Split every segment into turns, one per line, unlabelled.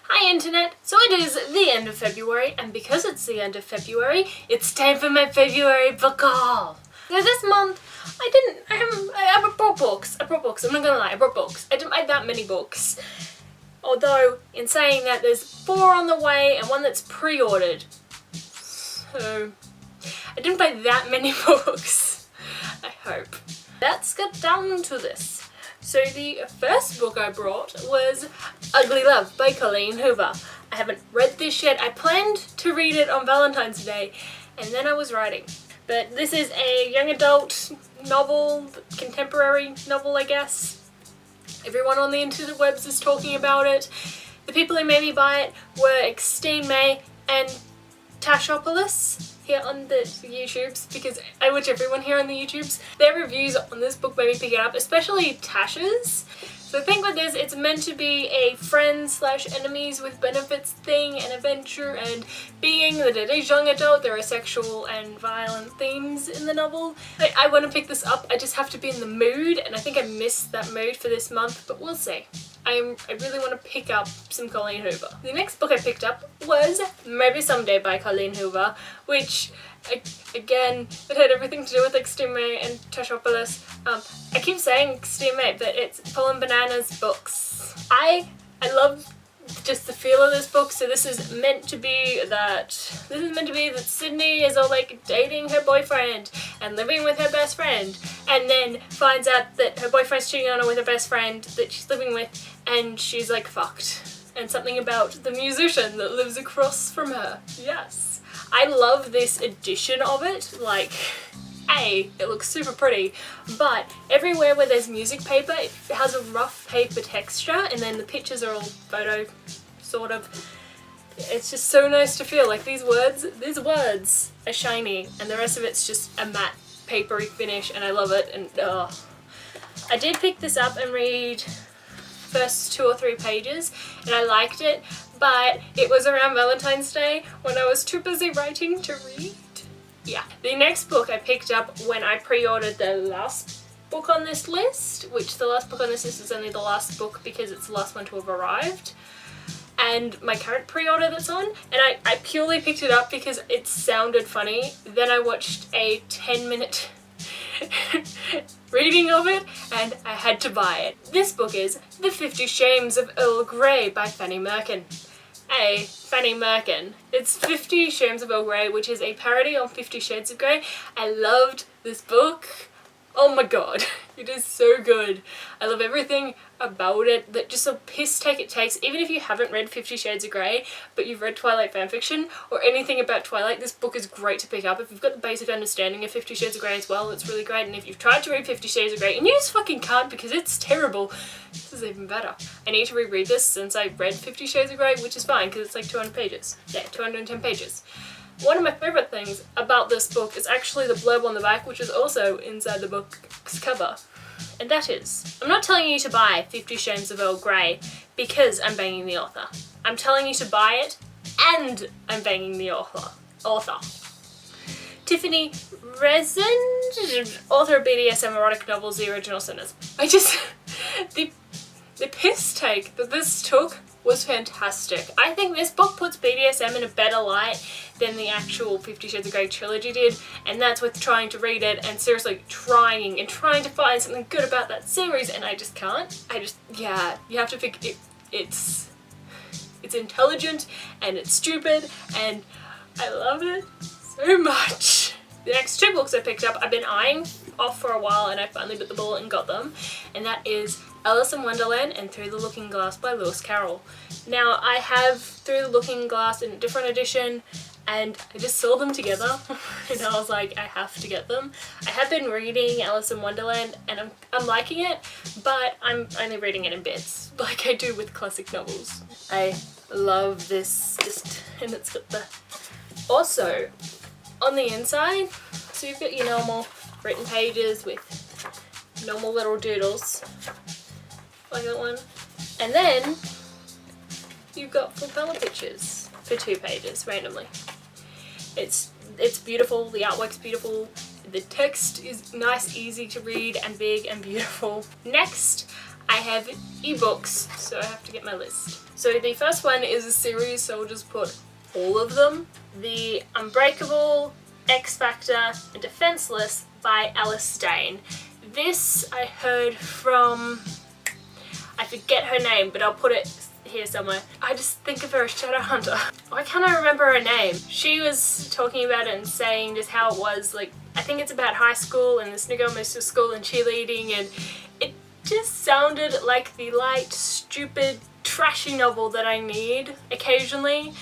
Hi Internet! So it is the end of February, and because it's the end of February, it's time for my February book haul! So this month, I brought books. I'm not gonna lie, I brought books. I didn't buy that many books. Although, in saying that, there's 4 on the way and 1 that's pre-ordered. So, I didn't buy that many books, I hope. Let's get down to this. So the first book I brought was Ugly Love by Colleen Hoover. I haven't read this yet. I planned to read it on Valentine's Day and then I was writing. But this is a young adult novel, contemporary novel I guess. Everyone on the interwebs is talking about it. The people who made me buy it were Extine May and Tashapolis here on the YouTubes, because I watch everyone here on the YouTubes. Their reviews on this book made me pick it up, especially Tasha's. So I think with this, it's meant to be a friends/enemies with benefits thing and adventure, and being that it is young adult, there are sexual and violent themes in the novel. I want to pick this up, I just have to be in the mood, and I think I missed that mood for this month, but we'll see. I really want to pick up some Colleen Hoover. The next book I picked up was Maybe Someday by Colleen Hoover, which, again, it had everything to do with Extine May and Tashapolis. I keep saying Extine May, but it's PolandbananasBOOKS. I love just the feel of this book. So this is meant to be that Sydney is all like dating her boyfriend and living with her best friend, and then finds out that her boyfriend's cheating on her with her best friend that she's living with, and she's like fucked. And something about the musician that lives across from her. Yes. I love this edition of it. Like, it looks super pretty, but everywhere where there's music paper, it has a rough paper texture, and then the pictures are all photo, sort of. It's just so nice to feel like these words are shiny, and the rest of it's just a matte papery finish, and I love it. And I did pick this up and read first 2 or 3 pages, and I liked it, but it was around Valentine's Day when I was too busy writing to read. Yeah. The next book I picked up when I pre-ordered the last book on this list, which the last book on this list is only the last book because it's the last one to have arrived, and my current pre-order that's on, and I purely picked it up because it sounded funny. Then I watched a 10-minute reading of it and I had to buy it. This book is The 50 Shames of Earl Grey by Fanny Merkin. Fanny Merkin. It's 50 Shames of Earl Grey, which is a parody on 50 Shades of Grey. I loved this book. Oh my god, it is so good. I love everything about it, that just a piss take it takes. Even if you haven't read 50 Shades of Grey, but you've read Twilight fanfiction or anything about Twilight, this book is great to pick up. If you've got the basic understanding of 50 Shades of Grey as well, it's really great. And if you've tried to read 50 Shades of Grey and you just fucking can't because it's terrible, this is even better. I need to reread this since I read 50 Shades of Grey, which is fine because it's like 200 pages. Yeah, 210 pages. One of my favourite things about this book is actually the blurb on the back, which is also inside the book's cover. And that is, I'm not telling you to buy 50 Shames of Earl Grey because I'm banging the author. I'm telling you to buy it and I'm banging the author. Tiffany Resin, author of BDSM erotic novels, The Original Sinners. The piss take that this took was fantastic. I think this book puts BDSM in a better light than the actual 50 Shades of Grey trilogy did, and that's with trying to read it and seriously trying to find something good about that series, and I just can't. Yeah, you have to think it's intelligent and it's stupid, and I love it so much. The next 2 books I picked up, I've been eyeing off for a while, and I finally bit the bullet and got them, and that is Alice in Wonderland and Through the Looking Glass by Lewis Carroll. Now, I have Through the Looking Glass in a different edition, and I just saw them together, and I was like, I have to get them. I have been reading Alice in Wonderland, and I'm liking it, but I'm only reading it in bits, like I do with classic novels. I love this, and it's got the... Also, on the inside, so you've got your normal written pages with normal little doodles, like that one, and then you've got full colour pictures for 2 pages randomly. It's beautiful, the artwork's beautiful, the text is nice, easy to read, and big and beautiful. Next, I have ebooks, so I have to get my list. So the first one is a series, so I'll just put all of them. The Unbreakable, X Factor, and Defenseless by Alice Dane. This I heard from, I forget her name, but I'll put it here somewhere. I just think of her as Shadowhunter. Why can't I remember her name? She was talking about it and saying just how it was, like, I think it's about high school and this new girl moves to school and cheerleading, and it just sounded like the light, stupid, trashy novel that I need occasionally.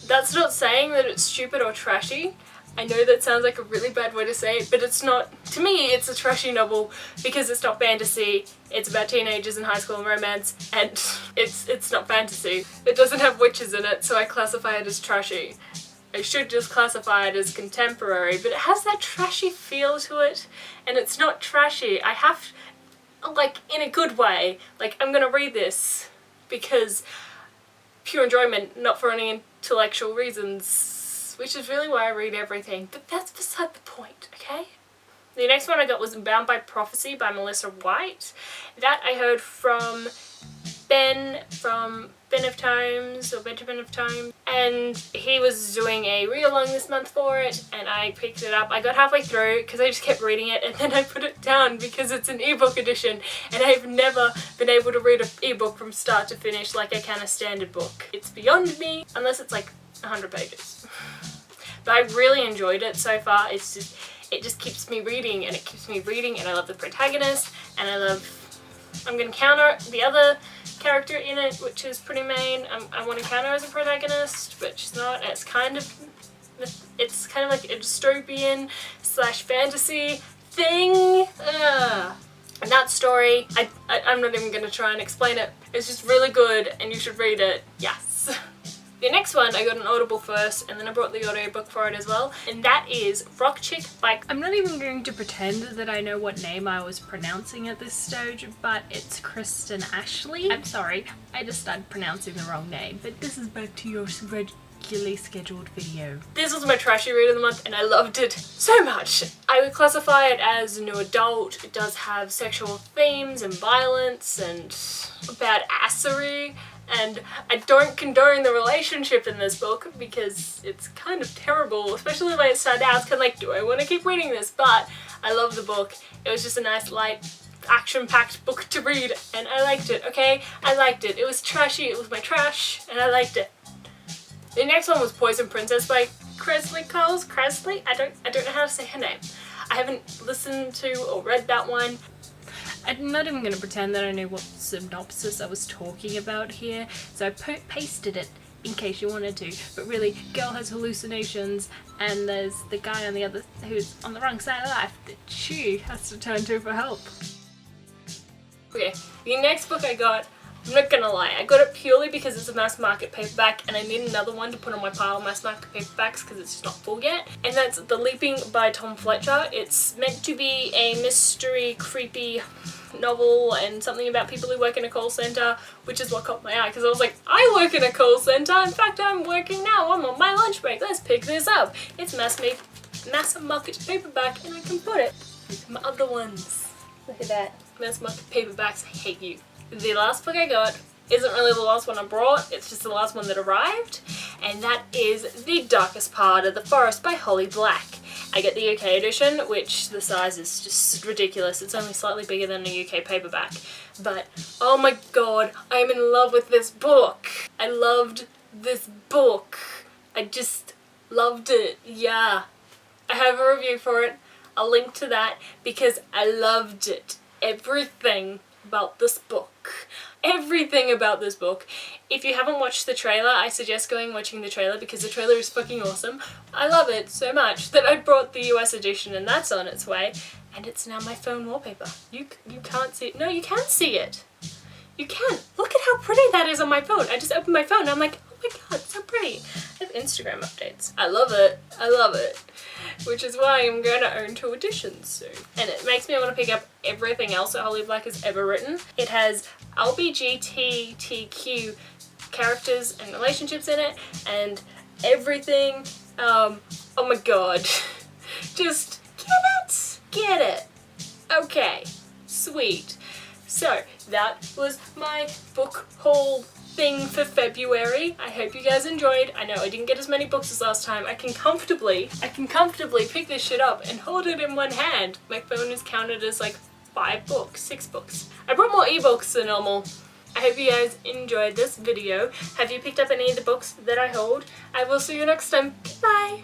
That's not saying that it's stupid or trashy. I know that sounds like a really bad way to say it, but it's not. To me, it's a trashy novel because it's not fantasy. It's about teenagers in high school and romance, and it's not fantasy. It doesn't have witches in it, so I classify it as trashy. I should just classify it as contemporary, but it has that trashy feel to it, and it's not trashy. I have, like, in a good way, like, I'm gonna read this because pure enjoyment, not for any intellectual reasons. Which is really why I read everything, but that's beside the point, okay? The next one I got was Bound by Prophecy by Melissa White. That I heard from Ben of Times, or Benjamin of Times, and he was doing a read-along this month for it, and I picked it up. I got halfway through because I just kept reading it, and then I put it down because it's an ebook edition, and I've never been able to read an ebook from start to finish like I can a standard book. It's beyond me, unless it's like 100 pages. But I really enjoyed it so far. It just keeps me reading, and it keeps me reading, and I love the protagonist, and I'm going to counter the other character in it, which is pretty main. I want to counter as a protagonist, but she's not. It's kind of like a dystopian / fantasy thing. And that story, I'm not even going to try and explain it. It's just really good, and you should read it. Yes. The next one, I got an Audible first, and then I brought the audiobook for it as well, and that is Rock Chick by... I'm not even going to pretend that I know what name I was pronouncing at this stage, but it's Kristen Ashley. I'm sorry, I just started pronouncing the wrong name, but this is back to your regularly scheduled video. This was my trashy read of the month, and I loved it so much. I would classify it as a new adult. It does have sexual themes and violence and badassery. And I don't condone the relationship in this book because it's kind of terrible, especially when it started out. It's kind of like, do I want to keep reading this? But I love the book. It was just a nice, light, action-packed book to read, and I liked it, okay? I liked it. It was trashy, it was my trash, and I liked it. The next one was Poison Princess by Kresley. I don't know how to say her name. I haven't listened to or read that one. I'm not even going to pretend that I knew what synopsis I was talking about here, so I pasted it in case you wanted to, but really, girl has hallucinations, and there's the guy on the other who's on the wrong side of life that she has to turn to for help. Okay, the next book I got, I'm not gonna lie, I got it purely because it's a mass market paperback, and I need another one to put on my pile of mass market paperbacks because it's just not full yet, and that's The Leaping by Tom Fletcher. It's meant to be a mystery, creepy novel and something about people who work in a call center, which is what caught my eye because I was like, I work in a call center. In fact, I'm working now. I'm on my lunch break. Let's pick this up. It's mass market paperback, and I can put it with my other ones. Look at that. Mass market paperbacks. I hate you. The last book I got isn't really the last one I brought. It's just the last one that arrived, and that is The Darkest Part of the Forest by Holly Black. I get the UK edition, which the size is just ridiculous. It's only slightly bigger than a UK paperback. But, oh my god, I am in love with this book. I loved this book. I just loved it. Yeah. I have a review for it. I'll link to that because I loved it. Everything about this book. Everything about this book. If you haven't watched the trailer, I suggest going and watching the trailer because the trailer is fucking awesome. I love it so much that I brought the US edition, and that's on its way, and it's now my phone wallpaper. You can't see it. No, you can see it. You can. Look at how pretty that is on my phone. I just opened my phone and I'm like, oh my god, so pretty. I have Instagram updates. I love it. I love it. Which is why I'm going to own 2 editions soon. And it makes me want to pick up everything else that Holly Black has ever written. It has LGBTQ characters and relationships in it, and everything. Oh my god. Just get it. Get it. Okay. Sweet. So that was my book haul thing for February. I hope you guys enjoyed. I know I didn't get as many books as last time. I can comfortably pick this shit up and hold it in one hand. My phone is counted as like 5 books, 6 books. I brought more ebooks than normal. I hope you guys enjoyed this video. Have you picked up any of the books that I hold? I will see you next time. Bye!